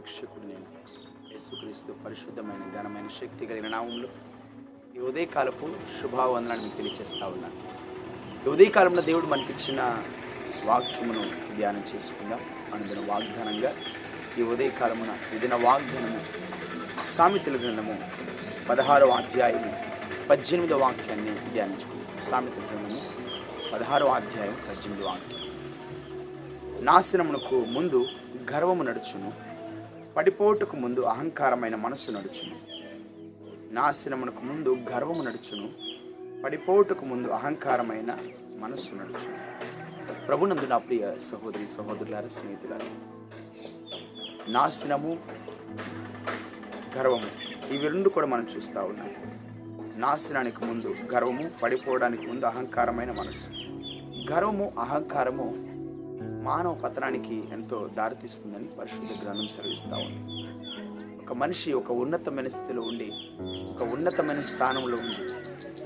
రక్షకుడు నేను యేసుక్రీస్తు పరిశుద్ధమైన ఘనమైన శక్తి కలిగిన నామంలో ఈ ఉదయకాలపు శుభావందనాన్ని మీకు తెలియజేస్తా ఉన్నాను. ఈ ఉదయకాలంలో దేవుడు మనకిచ్చిన వాక్యమును ధ్యానం చేసుకుందాం. అనుదిన వాగ్దానంగా ఈ ఉదయకాలమున ఇదిన వాగ్దానము సామెతల గ్రంథము 16వ అధ్యాయము 18వ వాక్యాన్ని ధ్యానించుకుందాం. సామెతల గ్రంథము 16వ అధ్యాయం 18వ వాక్యం. నాశనమునకు ముందు గర్వము నడుచును, పడిపోటుకు ముందు అహంకారమైన మనస్సు నడుచును. నాశనమునకు ముందు గర్వము నడుచును, పడిపోటుకు ముందు అహంకారమైన మనస్సు నడుచును. ప్రభునందు నా ప్రియ సహోదరి సహోదరులారా, స్నేహితులారా, నాశనము, గర్వము ఇవి రెండు కూడా మనం చూస్తూ ఉన్నాం. నాశనానికి ముందు గర్వము, పడిపోవడానికి ముందు అహంకారమైన మనస్సు. గర్వము, అహంకారము మానవ పతనానికి ఎంతో దారితీస్తుందని పరిశుద్ధ గ్రంథం సెలవిస్తూ ఉంది. ఒక మనిషి ఒక ఉన్నతమైన స్థితిలో ఉండి, ఒక ఉన్నతమైన స్థానంలో ఉండి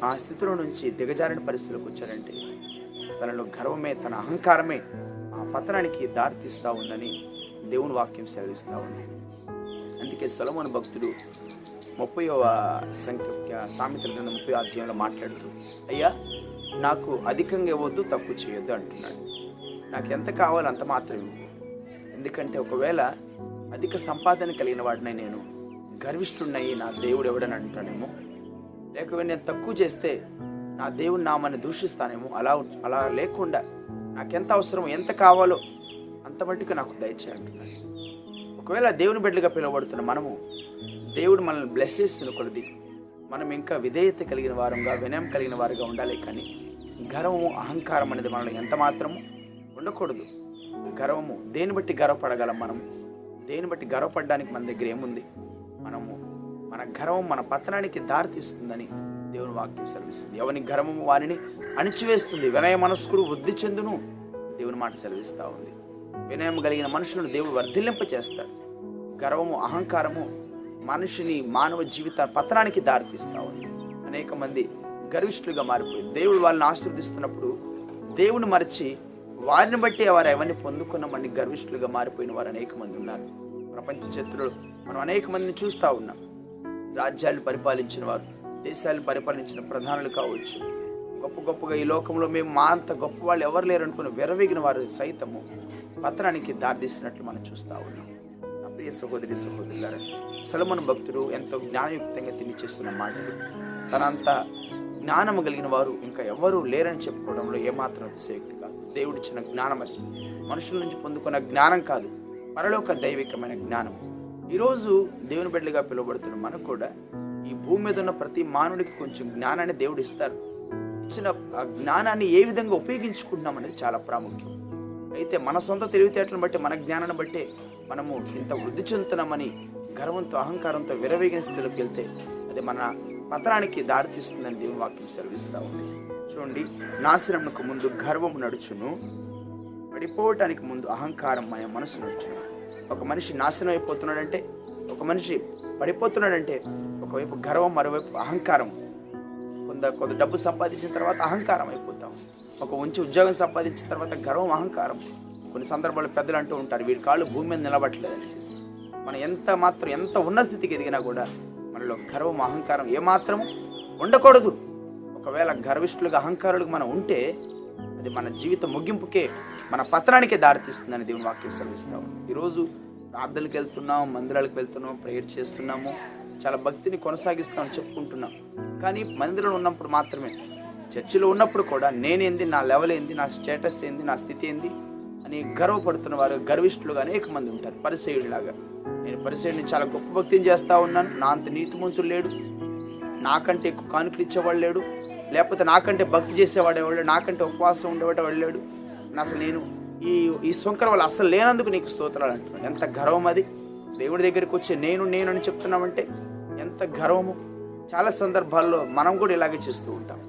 ఆ స్థితిలో నుంచి దిగజారిన పరిస్థితిలోకి వచ్చారంటే తనలో గర్వమే, తన అహంకారమే ఆ పతనానికి దారితీస్తూ ఉందని దేవుని వాక్యం సెలవిస్తూ ఉంది. అందుకే సొలొమోను భక్తుడు 30వ సామెతల గ్రంథం 30వ అధ్యాయంలో మాట్లాడుతూ, అయ్యా నాకు అధికంగా ఇవ్వద్దు, తక్కువ చేయొద్దు అంటున్నాడు. నాకు ఎంత కావాలో అంత మాత్రమే. ఎందుకంటే ఒకవేళ అధిక సంపాదన కలిగిన వాడిని నేను గర్విష్ఠుడినయ్యి నా దేవుడు ఎవడని అంటానేమో, లేకపోతే నేను తక్కువ చేస్తే నా దేవుని నామాన్ని దూషిస్తానేమో. అలా లేకుండా నాకెంత అవసరమో, ఎంత కావాలో అంత మట్టుకు నాకు దయచేయంటున్నాను. ఒకవేళ దేవుని బిడ్డలుగా పిలువబడుతున్న మనము దేవుడు మనల్ని బ్లెస్ చేస్తున్న కొలది మనం ఇంకా విధేయత కలిగిన వారంగా, వినయం కలిగిన వారుగా ఉండాలి. కానీ గర్వము, అహంకారం అనేది మనలో ఎంత మాత్రము ఉండకూడదు. గర్వము దేని బట్టి గర్వపడగలం? మనం దేని బట్టి గర్వపడడానికి మన దగ్గర ఏముంది? మన గర్వం మన పతనానికి దారితీస్తుందని దేవుని వాక్యం సెలవిస్తుంది. ఎవని గర్వము వారిని అణిచివేస్తుంది, వినయ మనస్కుడు వృద్ధి చెందును దేవుని మాట సెలవిస్తూ ఉంది. వినయం కలిగిన మనుషులను దేవుడు వర్ధిల్లింప చేస్తాడు. గర్వము, అహంకారము మనిషిని, మానవ జీవిత పతనానికి దారితీస్తూ ఉంది. అనేక మంది గర్విష్ఠులుగా మారిపోయింది. దేవుడు వాళ్ళని ఆశీర్వదిస్తున్నప్పుడు దేవుని మరచి వారిని బట్టి వారు ఎవరిని పొందుకున్నామని గర్విష్ఠులుగా మారిపోయిన వారు అనేక మంది ఉన్నారు. ప్రపంచ చరిత్రలో మనం అనేక మందిని చూస్తూ ఉన్నాం. రాజ్యాలు పరిపాలించిన వారు, దేశాలను పరిపాలించిన ప్రధానులు కావచ్చు, గొప్పగా ఈ లోకంలో మేము మా అంత గొప్ప వాళ్ళు ఎవరు లేరు అనుకుని విరవీగిన వారు సైతము పతనానికి దారితీసినట్లు మనం చూస్తూ ఉన్నాం. నా ప్రియ సహోదరి సహోదరులారా, సొలొమోను భక్తుడు ఎంతో జ్ఞానయుక్తంగా తెలియచేస్తున్న మాటలు. తనంత జ్ఞానము కలిగిన వారు ఇంకా ఎవరు లేరని చెప్పుకోవడంలో ఏమాత్రం అతిశయోక్తి కాదు. దేవుడిచ్చిన జ్ఞానం అది మనుషుల నుంచి పొందుకున్న జ్ఞానం కాదు, పరలోక దైవికమైన జ్ఞానం. ఈరోజు దేవుని బిడ్డలుగా పిలువబడుతున్న మనకు కూడా ఈ భూమి మీద ఉన్న ప్రతి మానవుడికి కొంచెం జ్ఞానాన్ని దేవుడు ఇస్తారు. ఇచ్చిన ఆ జ్ఞానాన్ని ఏ విధంగా ఉపయోగించుకుంటున్నాం అనేది చాలా ప్రాముఖ్యం. అయితే మన సొంత తెలివితేటలను బట్టి, మన జ్ఞానాన్ని బట్టే మనము ఇంత వృద్ధి చెందుతున్నామని గర్వంతో, అహంకారంతో విరవేగిన స్థితిలోకి వెళ్తే అది మన పతనానికి దారితీస్తుందని దేవుని వాక్యం సెలవిస్తూ ఉంది. చూడండి, నాశనమునకు ముందు గర్వము నడుచును, పడిపోవటానికి ముందు అహంకారం అనే మనసు నడుచును. ఒక మనిషి నాశనం అయిపోతున్నాడంటే, ఒక మనిషి పడిపోతున్నాడంటే ఒకవైపు గర్వం, మరోవైపు అహంకారం. కొంత డబ్బు సంపాదించిన తర్వాత అహంకారం అయిపోతాం. ఒక మంచి ఉద్యోగం సంపాదించిన తర్వాత గర్వం, అహంకారం. కొన్ని సందర్భాలు పెద్దలు అంటూ ఉంటారు, వీడి కాళ్ళు భూమి మీద నిలబట్టలేదు అనేసి. మనం ఎంత ఉన్న స్థితికి ఎదిగినా కూడా మనలో గర్వం, అహంకారం ఏమాత్రము ఉండకూడదు. ఒకవేళ గర్విష్ఠులుగా, అహంకారులుగా మనం ఉంటే అది మన జీవిత ముగింపుకే, మన పతనానికే దారితీస్తుందని దేవుని వాక్యం సెలవిస్తాము. ఈరోజు ప్రార్థనలకు వెళ్తున్నాం, మందిరాలకు వెళ్తున్నాం, ప్రేయర్ చేస్తున్నాము, చాలా భక్తిని కొనసాగిస్తామని చెప్పుకుంటున్నాం. కానీ మందిరంలో ఉన్నప్పుడు మాత్రమే, చర్చిలో ఉన్నప్పుడు కూడా నేనేంది, నా లెవెల్ ఏంది, నా స్టేటస్ ఏంది, నా స్థితి ఏంది అని గర్వపడుతున్న వారు, గర్విష్ఠులుగా అనేక మంది ఉంటారు. పరిసయ్యుడిలాగా, నేను పరిసయ్యుడిని చాలా గొప్ప భక్తిని చేస్తూ ఉన్నాను, నా అంత నీతిమంతుడు లేడు, నాకంటే ఎక్కువ కానుకలు ఇచ్చేవాడు లేడు, లేకపోతే నాకంటే భక్తి చేసేవాడు ఎవడు, నాకంటే ఉపవాసం ఉండేవాడు లేడు, అసలు నేను ఈ సొంకర వాళ్ళు అసలు లేనందుకు నీకు స్తోత్రాలు అంటున్నాను. ఎంత గర్వం అది! దేవుడి దగ్గరికి వచ్చి నేను అని చెప్తున్నామంటే ఎంత గర్వము. చాలా సందర్భాల్లో మనం కూడా ఇలాగే చేస్తూ ఉంటాం.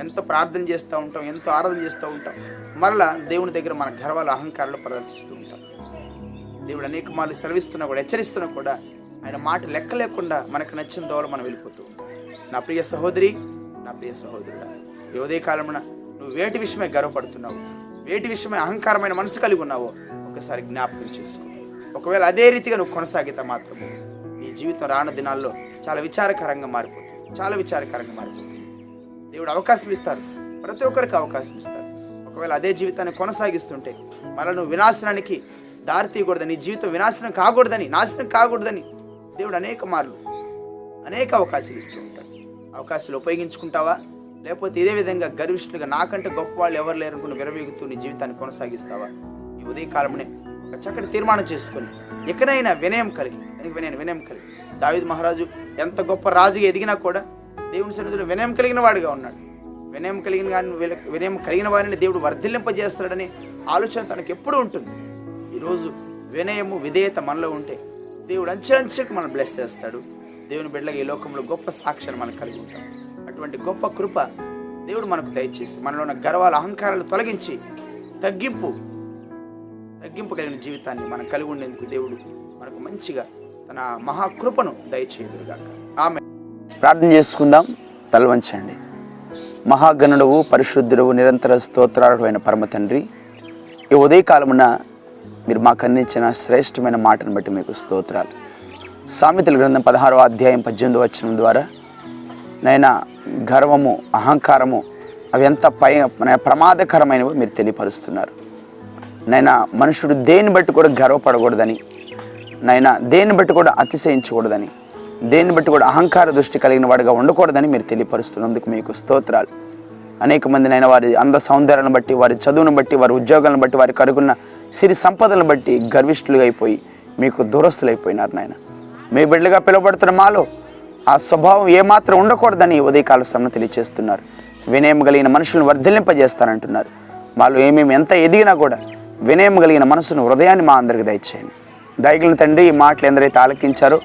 ఎంతో ప్రార్థన చేస్తూ ఉంటాం, ఎంతో ఆరాధన చేస్తూ ఉంటాం, మరలా దేవుని దగ్గర మన గర్వాల, అహంకారాలు ప్రదర్శిస్తూ ఉంటాం. దేవుడు అనేక మార్లు సెలవిస్తున్నా కూడా, హెచ్చరిస్తున్నా కూడా ఆయన మాట లెక్క లేకుండా మనకు నచ్చిన దోవలో మనం వెళ్ళిపోతూ ఉంటాం. నా ప్రియ సహోదరి, నా ప్రియ సహోదరుడా, ఈ ఉదయకాలమున నువ్వు వేటి విషయమై గర్వపడుతున్నావు, వేటి విషయమై అహంకారమైన మనసు కలిగి ఉన్నావో ఒకసారి జ్ఞాపకం చేసుకో. ఒకవేళ అదే రీతిగా నువ్వు కొనసాగితే మాత్రం నీ జీవితం రాను దినాల్లో చాలా విచారకరంగా మారిపోతుంది. దేవుడు అవకాశం ఇస్తారు, ప్రతి ఒక్కరికి అవకాశం ఇస్తారు. ఒకవేళ అదే జీవితాన్ని కొనసాగిస్తుంటే మళ్ళీ నువ్వు వినాశనానికి దారి తీయకూడదని, నీ జీవితం నాశనం కాకూడదని దేవుడు అనేక అవకాశాలు ఇస్తూ ఉంటాడు. అవకాశాలు ఉపయోగించుకుంటావా, లేకపోతే ఇదే విధంగా గర్విష్ఠులుగా నాకంటే గొప్ప వాళ్ళు ఎవరు లేరనుకుని విరవీగుతూ నీ జీవితాన్ని కొనసాగిస్తావా? ఈ ఉదయకాలమునే ఒక చక్కటి తీర్మానం చేసుకొని ఎక్కడైనా వినయం కలిగి దావీదు మహారాజు ఎంత గొప్ప రాజుగా ఎదిగినా కూడా దేవుని సన్నిధిలో వినయం కలిగిన వాడిగా ఉన్నాడు. వినయం కలిగిన వారిని దేవుడు వర్ధిల్లింపజేస్తాడని ఆలోచన తనకు ఎప్పుడూ ఉంటుంది. ఈరోజు వినయము విధేయత మనలో ఉంటే దేవుడు అంచెకు మనం బ్లెస్ చేస్తాడు. దేవుని బిడ్డగా ఈ లోకంలో గొప్ప సాక్ష్యాన్ని మనం కలిగి ఉంటాం. అటువంటి గొప్ప కృప దేవుడు మనకు దయచేసి మనలో ఉన్న గర్వాల అహంకారాలు తొలగించి తగ్గింపు కలిగిన జీవితాన్ని మనం కలిగి ఉండేందుకు దేవుడు మనకు మంచిగా తన మహాకృపను దయచేయుదురుగాక. ఆమేన్. ప్రార్థన చేసుకుందాం. తలవంచండి. మహాగణుడవు, పరిశుద్ధుడవు, నిరంతర స్తోత్రార్హుడైన అయిన పరమ తండ్రి, ఈ ఉదయకాలమున మీరు మాకు అందించిన శ్రేష్టమైన మాటను బట్టి మీకు స్తోత్రాలు. సామెతల గ్రంథం 16వ అధ్యాయం 18వ వచనం ద్వారా నైనా గర్వము, అహంకారము అవి ఎంత ప్రమాదకరమైనవో మీరు తెలియపరుస్తున్నారు. నైనా మనుషుడు దేన్ని బట్టి కూడా గర్వపడకూడదని, నైనా దేన్ని బట్టి కూడా అతిశయించకూడదని, దేన్ని బట్టి కూడా అహంకార దృష్టి కలిగిన వాడిగా ఉండకూడదని మీరు తెలియపరుస్తున్నందుకు మీకు స్తోత్రాలు. అనేక మంది నైనా వారి అంద సౌందర్యాలను బట్టి, వారి చదువును బట్టి, వారి ఉద్యోగాలను బట్టి, వారి కరుగున్న సిరి సంపదలను బట్టి గర్విష్ఠులుగా అయిపోయి మీకు దూరస్తులైపోయినారు. నాయన మీ బిడ్డలుగా పిలువబడుతున్న మాలో ఆ స్వభావం ఏమాత్రం ఉండకూడదని ఉదయకాల సమయం తెలియజేస్తున్నారు. వినయం కలిగిన మనుషులను వర్ధిల్లింపజేస్తానంటున్నారు. మాలో ఎంత ఎదిగినా కూడా వినయం కలిగిన మనసును, హృదయాన్ని మా అందరికి దయచేయండి. దయగలిగిన తండ్రి, ఈ మాటలు ఎందరైతే ఆలకించారో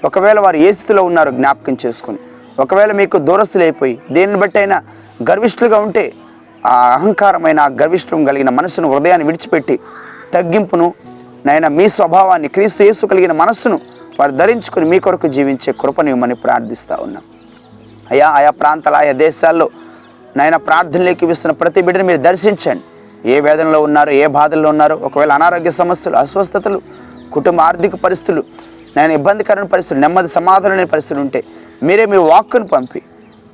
ఒకవేళ వారు ఏ స్థితిలో ఉన్నారో జ్ఞాపకం చేసుకొని, ఒకవేళ మీకు దూరస్తులైపోయి దేనిని బట్టి అయినా గర్విష్ఠులుగా ఉంటే ఆ అహంకారమైన, ఆ గర్విష్ఠం కలిగిన మనసును, హృదయాన్ని విడిచిపెట్టి తగ్గింపును నైనా మీ స్వభావాన్ని, క్రీస్తు యేసు కలిగిన మనస్సును వారు ధరించుకుని మీ కొరకు జీవించే కృపను ఇవ్వమని ప్రార్థిస్తూ ఉన్నాం. ఆయా ప్రాంతాల, ఆయా దేశాల్లో నైనా ప్రార్థనలోకి ఇస్తున్న ప్రతి బిడ్డని మీరు దర్శించండి. ఏ వేదనలో ఉన్నారో, ఏ బాధల్లో ఉన్నారో, ఒకవేళ అనారోగ్య సమస్యలు, అస్వస్థతలు, కుటుంబ ఆర్థిక పరిస్థితులు, నేను ఇబ్బందికరమైన పరిస్థితులు, నెమ్మది సమాధానమైన పరిస్థితులు ఉంటే మీరే మీ వాక్కును పంపి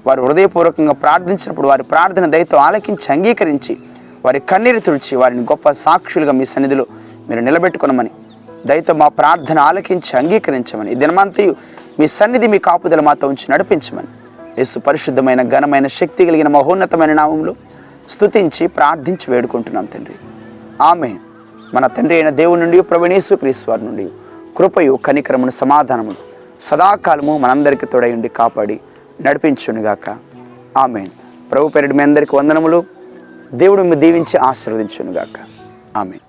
వారు హృదయపూర్వకంగా ప్రార్థించినప్పుడు వారి ప్రార్థన దయతో ఆలకించి అంగీకరించి వారి కన్నీరు తుడిచి వారిని గొప్ప సాక్షులుగా మీ సన్నిధిలో మీరు నిలబెట్టుకునమని, దయతో మా ప్రార్థన ఆలకించి అంగీకరించమని, ఈ దినమంతయు మీ సన్నిధి, మీ కాపుదల మాతో ఉంచి నడిపించమని యేసు పరిశుద్ధమైన, ఘనమైన, శక్తి కలిగిన మహోన్నతమైన నామంలో స్తుతించి ప్రార్థించి వేడుకుంటున్నాం తండ్రి. ఆమేన్. మన తండ్రి అయిన దేవుని నుండి, ప్రభువైన యేసుక్రీస్తు వారి నుండి కృపయు, కనికరమును, సమాధానమును సదాకాలము మనందరికీ తోడయుండి కాపాడి నడిపించునుగాక. ఆమేన్. ప్రభు పేరిట మీ అందరికీ వందనములు. దేవుడు మిమ్మల్ని దీవించి ఆశీర్వదించునుగాక. ఆమేన్.